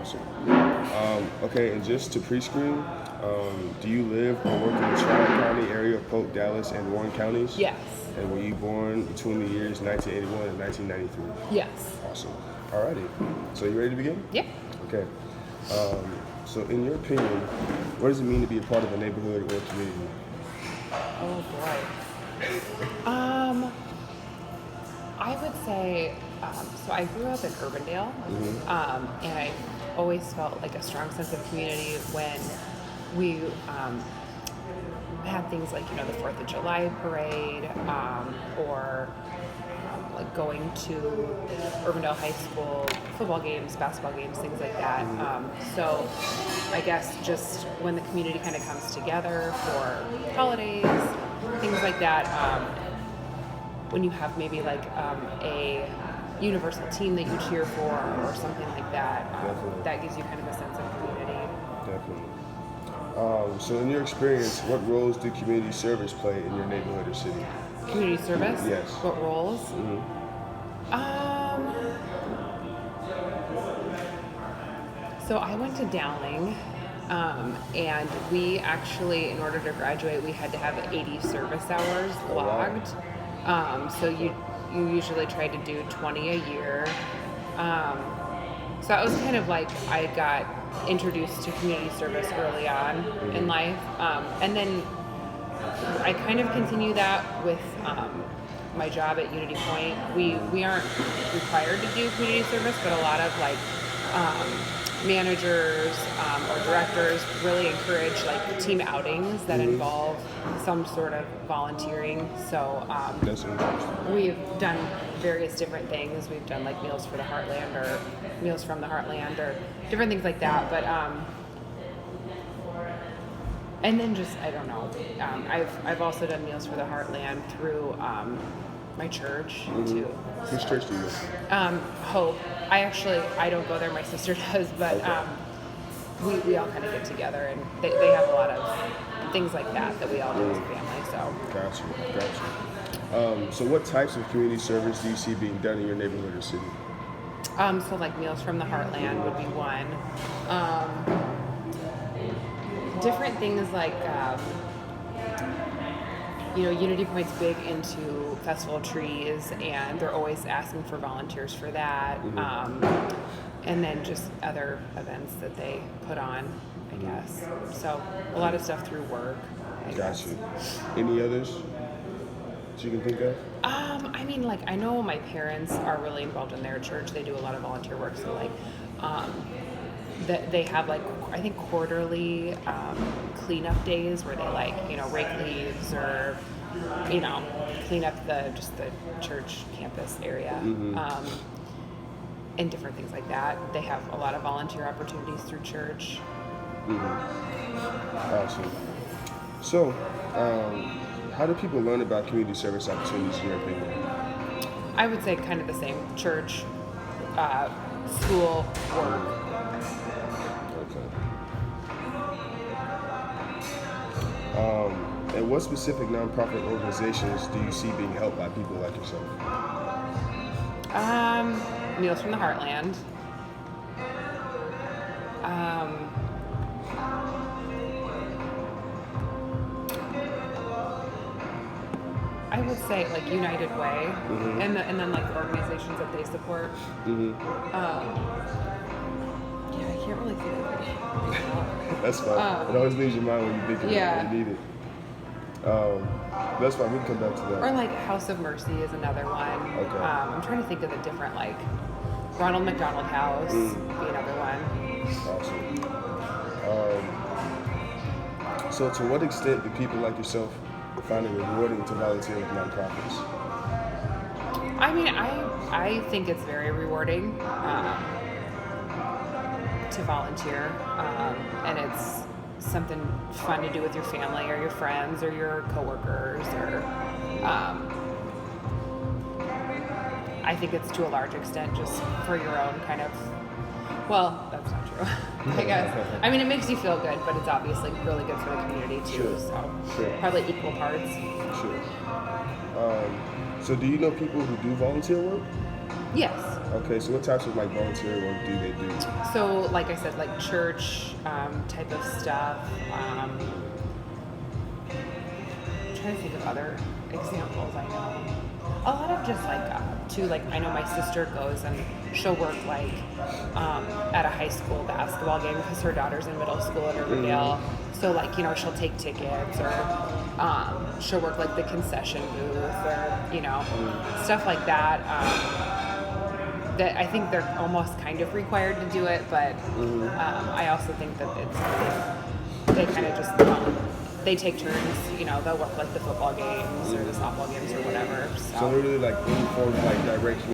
Awesome. Okay, and just to pre-screen, do you live or work in the Tri-County area of Polk, Dallas, and Warren counties? Yes. And were you born between the years 1981 and 1993? Yes. Awesome. Alrighty. So you ready to begin? Yep. Okay. So in your opinion, what does it mean to be a part of a neighborhood or community? Oh boy. I would say, so I grew up in Urbandale, and I always felt like a strong sense of community when we had things like, the 4th of July parade, or like going to Urbandale High School football games, basketball games, things like that. So I guess just when the community kind of comes together for holidays, things like that, when you have maybe like a universal team that you cheer for or something like that, that gives you kind of a sense of community. Definitely. So in your experience, what roles do community service play in your neighborhood or city? Community service? Yes. What roles? So I went to Dowling, and we actually, in order to graduate, we had to have 80 service hours logged. So you usually try to do 20 a year. So that was kind of like I got introduced to community service early on in life. And then I kind of continue that with my job at Unity Point. We aren't required to do community service, but a lot of like managers or directors really encourage like team outings that involve some sort of volunteering. So That's interesting. we've done various different things. We've done like Meals for the Heartland or Meals from the Heartland or different things like that. But and then just I don't know. I've also done Meals for the Heartland through my church too. Which church do you go to? Hope. I don't go there. My sister does, but we all kind of get together, and they have a lot of things like that we all do as a family. So. Gotcha. So what types of community service do you see being done in your neighborhood or city? So like Meals from the Heartland would be one. Different things like, Unity Point's big into Festival of Trees, and they're always asking for volunteers for that. And then just other events that they put on, I guess. So a lot of stuff through work, I guess. Gotcha. Any others that you can think of? I know my parents are really involved in their church. They do a lot of volunteer work. So they have like, I think quarterly cleanup days where they rake leaves or, clean up the church campus area. And different things like that. They have a lot of volunteer opportunities through church. Awesome. So, how do people learn about community service opportunities in your opinion? I would say kind of the same. Church, school, work. Okay. And what specific nonprofit organizations do you see being helped by people like yourself? Meals from the Heartland. I would say like United Way, and then like the organizations that they support. Yeah, I can't really think of it. That's fine. It always leaves your mind when you think of it, when you need it. That's fine. We can come back to that. Or like House of Mercy is another one. Okay. I'm trying to think of the different, like Ronald McDonald House be another one. Awesome. So to what extent do people like yourself find it rewarding to volunteer with nonprofits? I think it's very rewarding to volunteer, and it's something fun to do with your family or your friends or your coworkers, or I think it's to a large extent just for your own kind of, well, that's not true, I guess. It makes you feel good, but it's obviously really good for the community too, Sure. Probably equal parts. Sure. So do you know people who do volunteer work? Yes. Okay, so what types of like volunteer work do they do? So, like I said, like church type of stuff. Trying to think of other examples I know. A lot of just like too, like I know my sister goes and she'll work like at a high school basketball game because her daughter's in middle school in Riverdale. So like, you know, she'll take tickets or she'll work like the concession booth or, you know, stuff like that. That I think they're almost kind of required to do it, but I also think that they kind of just they take turns. You know, they'll work like the football games or the softball games or whatever. So literally like any form of like direct